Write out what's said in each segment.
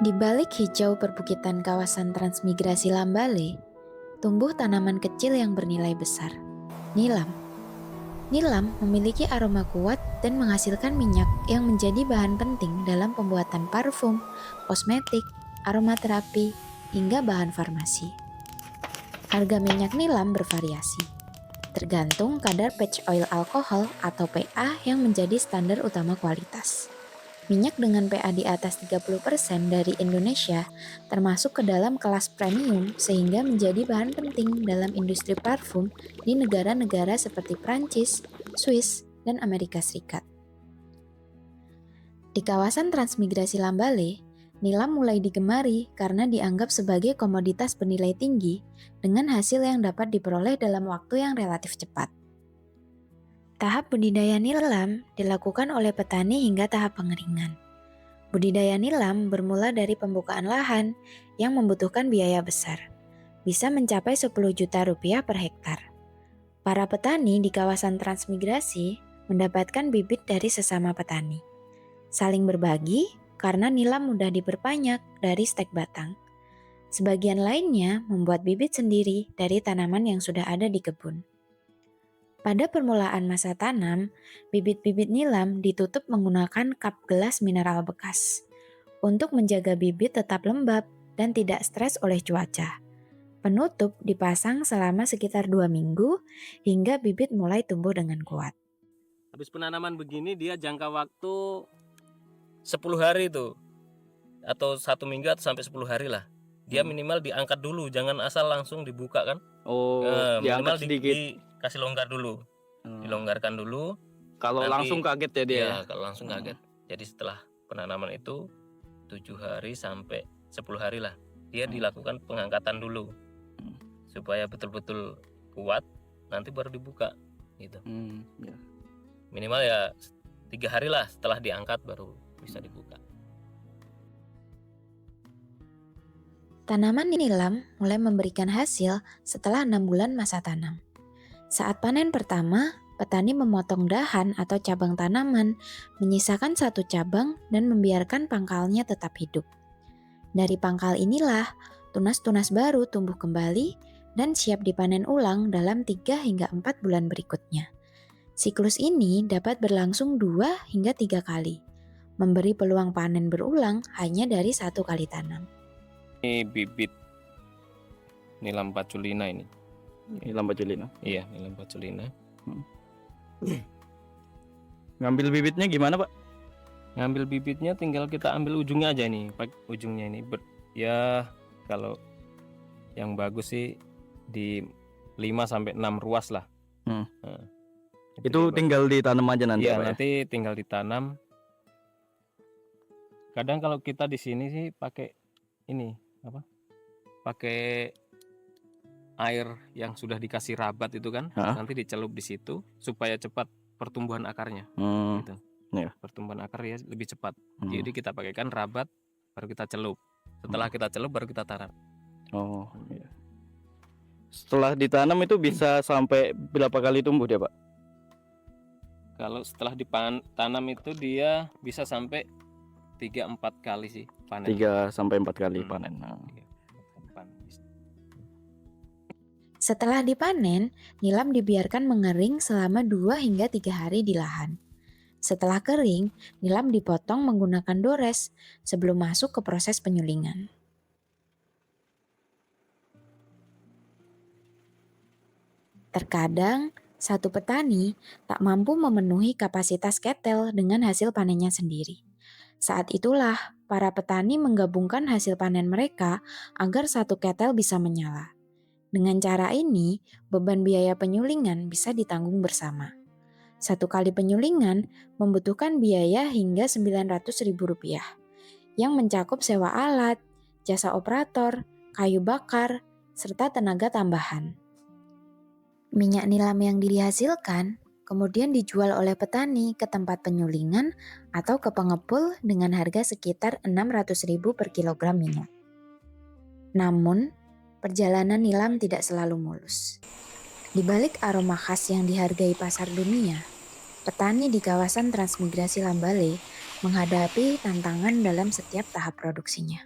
Di balik hijau perbukitan kawasan transmigrasi Lambale, tumbuh tanaman kecil yang bernilai besar. Nilam. Nilam memiliki aroma kuat dan menghasilkan minyak yang menjadi bahan penting dalam pembuatan parfum, kosmetik, aromaterapi, hingga bahan farmasi. Harga minyak nilam bervariasi, tergantung kadar patch oil alkohol atau PA yang menjadi standar utama kualitas. Minyak dengan PA di atas 30% dari Indonesia termasuk ke dalam kelas premium sehingga menjadi bahan penting dalam industri parfum di negara-negara seperti Prancis, Swiss, dan Amerika Serikat. Di kawasan transmigrasi Lambale, nilam mulai digemari karena dianggap sebagai komoditas bernilai tinggi dengan hasil yang dapat diperoleh dalam waktu yang relatif cepat. Tahap budidaya nilam dilakukan oleh petani hingga tahap pengeringan. Budidaya nilam bermula dari pembukaan lahan yang membutuhkan biaya besar, bisa mencapai 10 juta rupiah per hektar. Para petani di kawasan transmigrasi mendapatkan bibit dari sesama petani. Saling berbagi karena nilam mudah diperbanyak dari stek batang. Sebagian lainnya membuat bibit sendiri dari tanaman yang sudah ada di kebun. Pada permulaan masa tanam, bibit-bibit nilam ditutup menggunakan kap gelas mineral bekas untuk menjaga bibit tetap lembab dan tidak stres oleh cuaca. Penutup dipasang selama sekitar 2 minggu hingga bibit mulai tumbuh dengan kuat. Habis penanaman begini dia jangka waktu 10 hari tuh, atau 1 minggu atau sampai 10 hari lah. Dia minimal diangkat dulu, jangan asal langsung dibuka kan. Diangkat Minimal sedikit. dikasih longgar dulu, dilonggarkan dulu. Kalau Nanti- langsung kaget ya dia. Ya, kalau langsung kaget. Jadi setelah penanaman itu 7 hari sampai 10 hari lah, dia dilakukan pengangkatan dulu supaya betul-betul kuat. Nanti baru dibuka gitu. Ya. Minimal ya 3 hari lah setelah diangkat baru bisa dibuka. Tanaman nilam mulai memberikan hasil setelah 6 bulan masa tanam. Saat panen pertama, petani memotong dahan atau cabang tanaman, menyisakan satu cabang dan membiarkan pangkalnya tetap hidup. Dari pangkal inilah, tunas-tunas baru tumbuh kembali dan siap dipanen ulang dalam 3 hingga 4 bulan berikutnya. Siklus ini dapat berlangsung 2 hingga 3 kali, memberi peluang panen berulang hanya dari 1 kali tanam. Ini bibit nilam patulina ini. Nilam patulina. Iya, nilam patulina. Ngambil bibitnya gimana, Pak? Ngambil bibitnya tinggal kita ambil ujungnya aja nih, ujungnya ini. Ya kalau yang bagus sih di 5 sampai 6 ruas lah. Nah, Itu tinggal ditanam aja nanti. Iya, Pak, nanti tinggal ditanam. Kadang kalau kita di sini sih pakai ini pakai air yang sudah dikasih rabat itu kan, nanti dicelup di situ supaya cepat pertumbuhan akarnya. Gitu. Ya. Pertumbuhan akar ya lebih cepat. Jadi kita pakaikan rabat baru kita celup. Setelah kita celup baru kita tanam. Oh, iya. Setelah ditanam itu bisa sampai berapa kali tumbuh dia, Pak? Kalau setelah ditanam itu dia bisa sampai 3-4 kali sih panen. 3 sampai 4 kali panen. Setelah dipanen, nilam dibiarkan mengering selama 2 hingga 3 hari di lahan. Setelah kering, nilam dipotong menggunakan dores sebelum masuk ke proses penyulingan. Terkadang, satu petani tak mampu memenuhi kapasitas ketel dengan hasil panennya sendiri. Saat itulah, para petani menggabungkan hasil panen mereka agar satu ketel bisa menyala. Dengan cara ini, beban biaya penyulingan bisa ditanggung bersama. 1 kali penyulingan membutuhkan biaya hingga Rp900.000, yang mencakup sewa alat, jasa operator, kayu bakar, serta tenaga tambahan. Minyak nilam yang dihasilkan kemudian dijual oleh petani ke tempat penyulingan atau ke pengepul dengan harga sekitar Rp600.000 per kilogram minyak. Namun, perjalanan nilam tidak selalu mulus. Di balik aroma khas yang dihargai pasar dunia, petani di kawasan transmigrasi Lambale menghadapi tantangan dalam setiap tahap produksinya.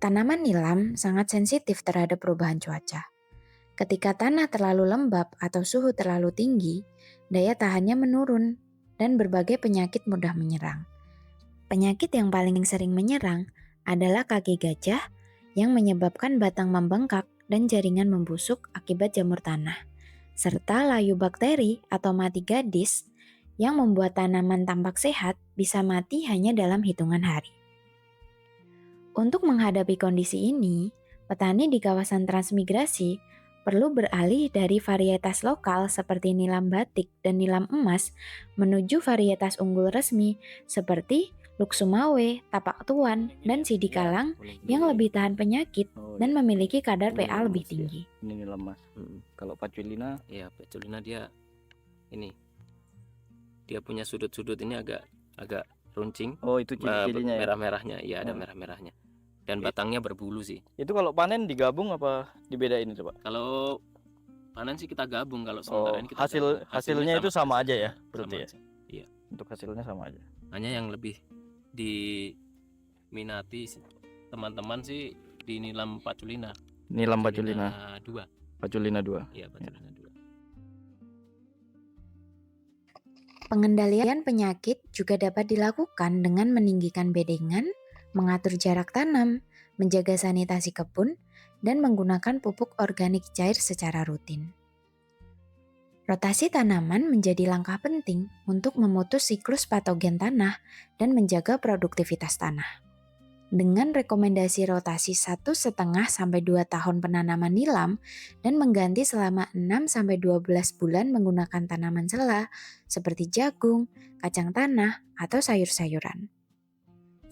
Tanaman nilam sangat sensitif terhadap perubahan cuaca. Ketika tanah terlalu lembab atau suhu terlalu tinggi, daya tahannya menurun dan berbagai penyakit mudah menyerang. Penyakit yang paling sering menyerang adalah kaki gajah yang menyebabkan batang membengkak dan jaringan membusuk akibat jamur tanah, serta layu bakteri atau mati gadis yang membuat tanaman tampak sehat bisa mati hanya dalam hitungan hari. Untuk menghadapi kondisi ini, petani di kawasan transmigrasi perlu beralih dari varietas lokal seperti nilam batik dan nilam emas menuju varietas unggul resmi seperti Luksumawe, Tapak Tuan, dan Sidikalang yang lebih tahan penyakit dan memiliki kadar PA lebih tinggi. Ini nilam mas. Kalau Patulina, ya Patulina dia punya sudut-sudut ini agak runcing. Oh itu ciri-cirinya ya? Merah-merahnya, iya ada merah-merahnya. Dan batangnya berbulu sih. Itu kalau panen digabung apa dibedain itu Pak? Kalau panen sih kita gabung, kalau sementara ini kita hasilnya itu sama aja ya berarti ya? Iya. Untuk hasilnya sama aja. Hanya yang lebih diminati teman-teman sih di nilam Patulina. Nilam Patulina 2. Patulina 2. Iya, Patulina 2. Pengendalian penyakit juga dapat dilakukan dengan meninggikan bedengan, mengatur jarak tanam, menjaga sanitasi kebun, dan menggunakan pupuk organik cair secara rutin. Rotasi tanaman menjadi langkah penting untuk memutus siklus patogen tanah dan menjaga produktivitas tanah. Dengan rekomendasi rotasi 1,5 sampai 2 tahun penanaman nilam dan mengganti selama 6 sampai 12 bulan menggunakan tanaman sela seperti jagung, kacang tanah, atau sayur-sayuran.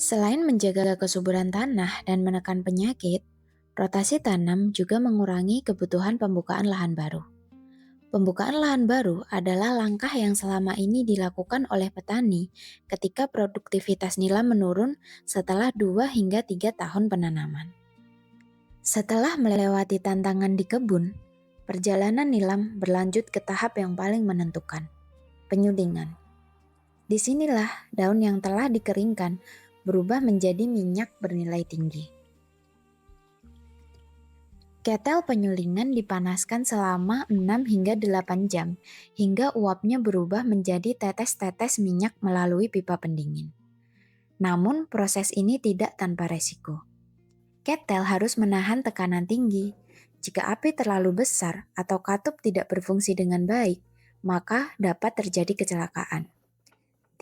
Selain menjaga kesuburan tanah dan menekan penyakit, rotasi tanam juga mengurangi kebutuhan pembukaan lahan baru. Pembukaan lahan baru adalah langkah yang selama ini dilakukan oleh petani ketika produktivitas nilam menurun setelah 2 hingga 3 tahun penanaman. Setelah melewati tantangan di kebun, perjalanan nilam berlanjut ke tahap yang paling menentukan, penyulingan. Disinilah daun yang telah dikeringkan berubah menjadi minyak bernilai tinggi. Ketel penyulingan dipanaskan selama 6 hingga 8 jam hingga uapnya berubah menjadi tetes-tetes minyak melalui pipa pendingin. Namun proses ini tidak tanpa resiko. Ketel harus menahan tekanan tinggi. Jika api terlalu besar atau katup tidak berfungsi dengan baik, maka dapat terjadi kecelakaan.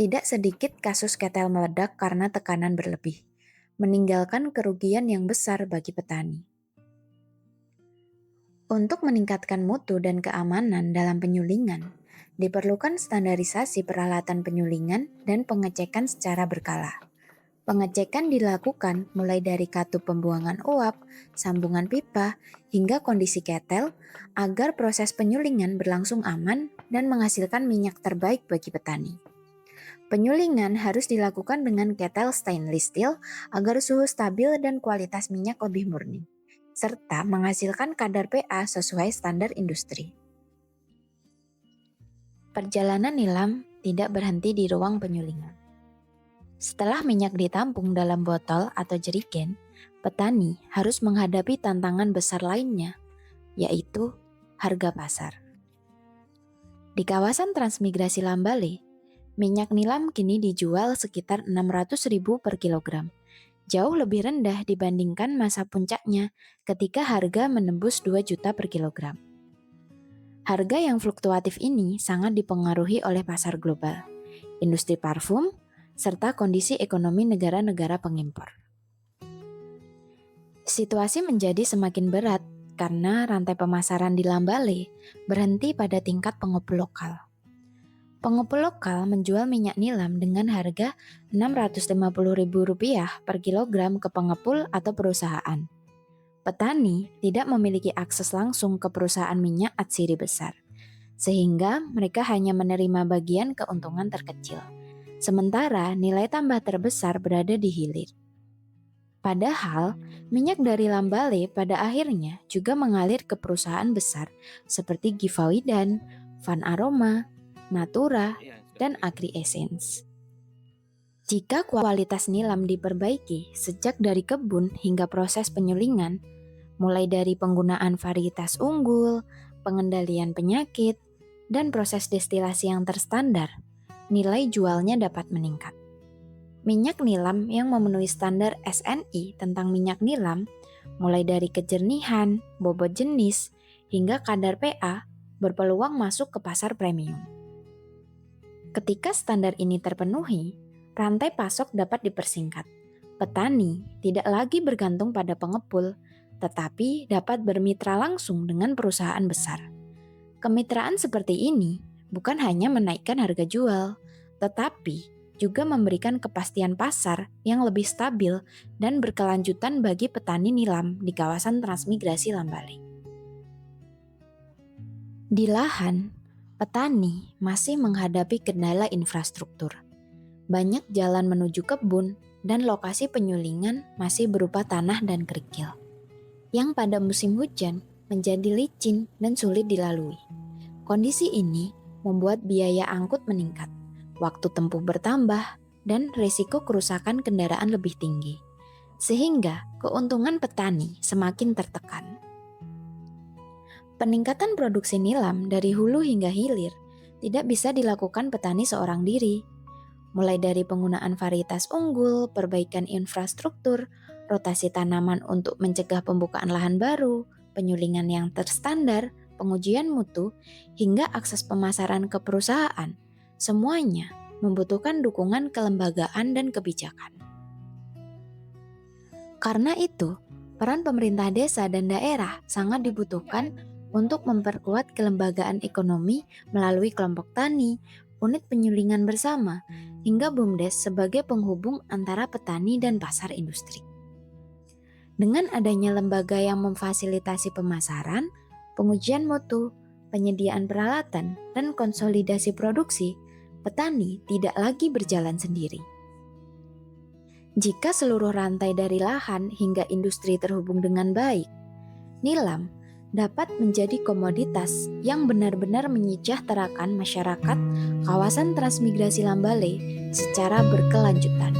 Tidak sedikit kasus ketel meledak karena tekanan berlebih, meninggalkan kerugian yang besar bagi petani. Untuk meningkatkan mutu dan keamanan dalam penyulingan, diperlukan standarisasi peralatan penyulingan dan pengecekan secara berkala. Pengecekan dilakukan mulai dari katup pembuangan uap, sambungan pipa, hingga kondisi ketel agar proses penyulingan berlangsung aman dan menghasilkan minyak terbaik bagi petani. Penyulingan harus dilakukan dengan ketel stainless steel agar suhu stabil dan kualitas minyak lebih murni, serta menghasilkan kadar PA sesuai standar industri. Perjalanan nilam tidak berhenti di ruang penyulingan. Setelah minyak ditampung dalam botol atau jerigen, petani harus menghadapi tantangan besar lainnya, yaitu harga pasar. Di kawasan transmigrasi Lambale, minyak nilam kini dijual sekitar 600.000 per kilogram. Jauh lebih rendah dibandingkan masa puncaknya ketika harga menembus 2 juta per kilogram. Harga yang fluktuatif ini sangat dipengaruhi oleh pasar global, industri parfum, serta kondisi ekonomi negara-negara pengimpor. Situasi menjadi semakin berat karena rantai pemasaran di Lambale berhenti pada tingkat pengepul lokal. Pengepul lokal menjual minyak nilam dengan harga Rp650.000 per kilogram ke pengepul atau perusahaan. Petani tidak memiliki akses langsung ke perusahaan minyak atsiri besar, sehingga mereka hanya menerima bagian keuntungan terkecil. Sementara nilai tambah terbesar berada di hilir. Padahal, minyak dari Lambale pada akhirnya juga mengalir ke perusahaan besar seperti Givaudan, Van Aroma, Natura, dan Agri Essence. Jika kualitas nilam diperbaiki sejak dari kebun hingga proses penyulingan, mulai dari penggunaan varietas unggul, pengendalian penyakit, dan proses destilasi yang terstandar, nilai jualnya dapat meningkat. Minyak nilam yang memenuhi standar SNI tentang minyak nilam, mulai dari kejernihan, bobot jenis, hingga kadar PA, berpeluang masuk ke pasar premium. Ketika standar ini terpenuhi, rantai pasok dapat dipersingkat. Petani tidak lagi bergantung pada pengepul, tetapi dapat bermitra langsung dengan perusahaan besar. Kemitraan seperti ini bukan hanya menaikkan harga jual, tetapi juga memberikan kepastian pasar yang lebih stabil dan berkelanjutan bagi petani nilam di kawasan transmigrasi Lambale. Di lahan, petani masih menghadapi kendala infrastruktur. Banyak jalan menuju kebun dan lokasi penyulingan masih berupa tanah dan kerikil, yang pada musim hujan menjadi licin dan sulit dilalui. Kondisi ini membuat biaya angkut meningkat, waktu tempuh bertambah, dan risiko kerusakan kendaraan lebih tinggi, sehingga keuntungan petani semakin tertekan. Peningkatan produksi nilam dari hulu hingga hilir tidak bisa dilakukan petani seorang diri. Mulai dari penggunaan varietas unggul, perbaikan infrastruktur, rotasi tanaman untuk mencegah pembukaan lahan baru, penyulingan yang terstandar, pengujian mutu, hingga akses pemasaran ke perusahaan, semuanya membutuhkan dukungan kelembagaan dan kebijakan. Karena itu, peran pemerintah desa dan daerah sangat dibutuhkan untuk memperkuat kelembagaan ekonomi melalui kelompok tani, unit penyulingan bersama, hingga BUMDes sebagai penghubung antara petani dan pasar industri. Dengan adanya lembaga yang memfasilitasi pemasaran, pengujian mutu, penyediaan peralatan, dan konsolidasi produksi, petani tidak lagi berjalan sendiri. Jika seluruh rantai dari lahan hingga industri terhubung dengan baik, nilam dapat menjadi komoditas yang benar-benar menyejahterakan masyarakat kawasan transmigrasi Lambale secara berkelanjutan.